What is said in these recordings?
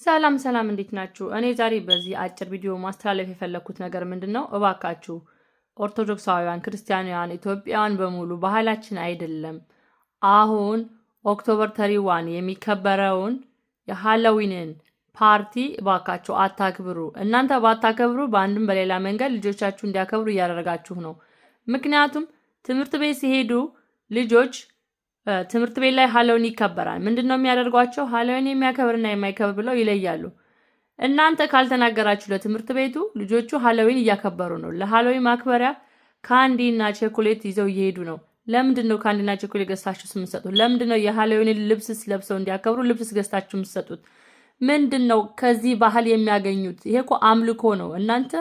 ሰላም ሰላም እንዴት ናችሁ? እኔ ዛሬ በዚህ አጭር ቪዲዮ ማስተላለፍ የፈለኩት ነገር ምንድነው? እባካችሁ ኦርቶዶክሳውያን፣ ክርስቲያናውያን፣ ኢትዮጵያውያን በሙሉ ባህላችን አይደለም አሁን ኦክቶበር 31 የሚከበረውን የሃሎዊንን ፓርቲ እባካችሁ አታክብሩ። እናንተ ባታከብሩ በአንድም በሌላ መንገድ ልጆቻችሁ እንዲያከብሩ እያደረጋችሁ ነው። ምክንያቱም ትምህርት ቤት ሲሄዱ ልጆች ትምህርት ቤት ላይ ሃሎዊን ይከበራል። ምንድነው የሚያደርጓቸው? ሃሎዊን የሚያከብርና የማይከብር ብለው ይለያሉ። እናንተ ካልተናገራችሁ ለትምህርት ቤቱ ልጆቹ ሃሎዊን እያከበሩ ነው። ለሃሎዊን ማክበሪያ ካንዲና ቸኮሌት ይዘው እየሄዱ ነው። ለምንድነው ካንዲና ቸኮሌት ገዝታችሁ የምትሰጡት? ለምንድነው የሃሎዊን ልብስስ ለብሰው እንዲያከብሩ ልብስስ ገዝታችሁ የምትሰጡት? ምንድነው ከዚህ ባህል የሚያገኙት? ይሄ እኮ አምልኮ ነው። እናንተ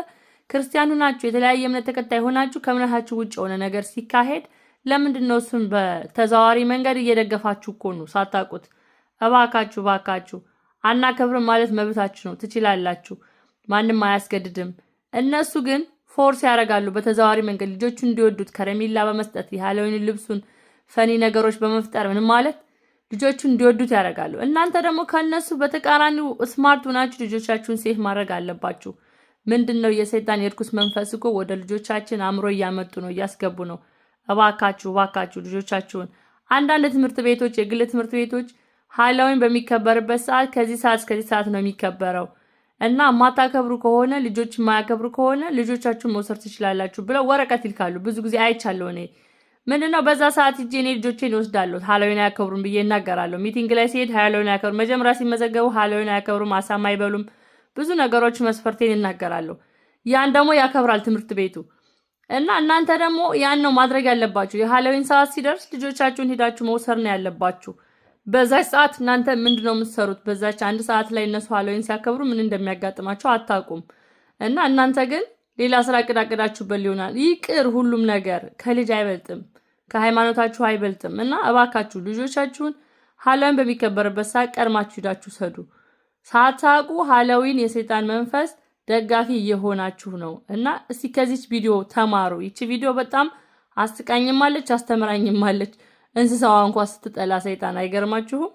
ክርስቲያኑ ናችሁ፣ የተለያየ እምነት ተከታይ ሆናችሁ ከእምነታችሁ ውጭ የሆነ ነገር ሲካሄድ ለምንድነው እሱን በተዛዋሪ መንገድ እየደገፋችሁ እኮ ነው ሳታውቁት። እባካችሁ አናከብርም ማለት መብታችሁ ነው፣ ትችላላችሁ፣ ማንም አያስገድድም። እነሱ ግን ፎርስ ያደርጋሉ በተዛዋሪ መንገድ ልጆቹ እንዲወዱት ከረሜላ በመስጠት የሃሎዊን ልብሱን ፈኒ ነገሮች በመፍጠር ምን ማለት ልጆቹ እንዲወዱት ያደርጋሉ። እናንተ ደግሞ ከነሱ በተቃራኒው ስማርት ሆናችሁ ልጆቻችሁን ሴፍ ማድረግ አለባችሁ። ምንድነው የሰይጣን የርኩስ መንፈስ እኮ ወደ ልጆቻችን አምሮ እያመጡ ነው፣ እያስገቡ ነው። እባካችሁ ልጆቻችሁን አንዳንድ ትምህርት ቤቶች የግል ትምህርት ቤቶች ሃሎዊን በሚከበርበት ሰዓት ከዚህ ሰዓት እስከዚህ ሰዓት ነው የሚከበረው እና ማታከብሩ ከሆነ ልጆች የማያከብሩ ከሆነ ልጆቻችሁን መውሰድ ትችላላችሁ ብለው ወረቀት ይልካሉ። ብዙ ጊዜ አይቻለሁ እኔ። ምንድነው በዛ ሰዓት እጄ እኔ ልጆቼን ይወስዳለሁ ሃሎዊን አያከብሩም ብዬ እናገራለሁ። ሚቲንግ ላይ ሲሄድ ሃሎዊን አያከብሩም፣ መጀመሪያ ሲመዘገቡ ሃሎዊን አያከብሩም፣ አሳማ አይበሉም፣ ብዙ ነገሮች መስፈርቴን እናገራለሁ። ያን ደግሞ ያከብራል ትምህርት ቤቱ እና እናንተ ደግሞ ያን ነው ማድረግ ያለባችሁ። የሃሎዊን ሰዓት ሲደርስ ልጆቻችሁን ሄዳችሁ መውሰድ ነው ያለባችሁ። በዛች ሰዓት እናንተ ምንድነው የምትሰሩት? በዛች አንድ ሰዓት ላይ እነሱ ሃሎዊን ሲያከብሩ ምን እንደሚያጋጥማቸው አታውቁም። እና እናንተ ግን ሌላ ስራ ቅዳቅዳችሁበት ሊሆናል። ይቅር፣ ሁሉም ነገር ከልጅ አይበልጥም፣ ከሃይማኖታችሁ አይበልጥም። እና እባካችሁ ልጆቻችሁን ሃሎዊን በሚከበርበት ሰዓት ቀድማችሁ ሄዳችሁ ሰዱ። ሳታውቁ ሃሎዊን የሰይጣን መንፈስ ደጋፊ እየሆናችሁ ነው። እና እስቲ ከዚች ቪዲዮ ተማሩ። ይቺ ቪዲዮ በጣም አስቃኝም አለች፣ አስተምራኝም አለች። እንስሳዋ እንኳን ስትጠላ ሰይጣን አይገርማችሁም?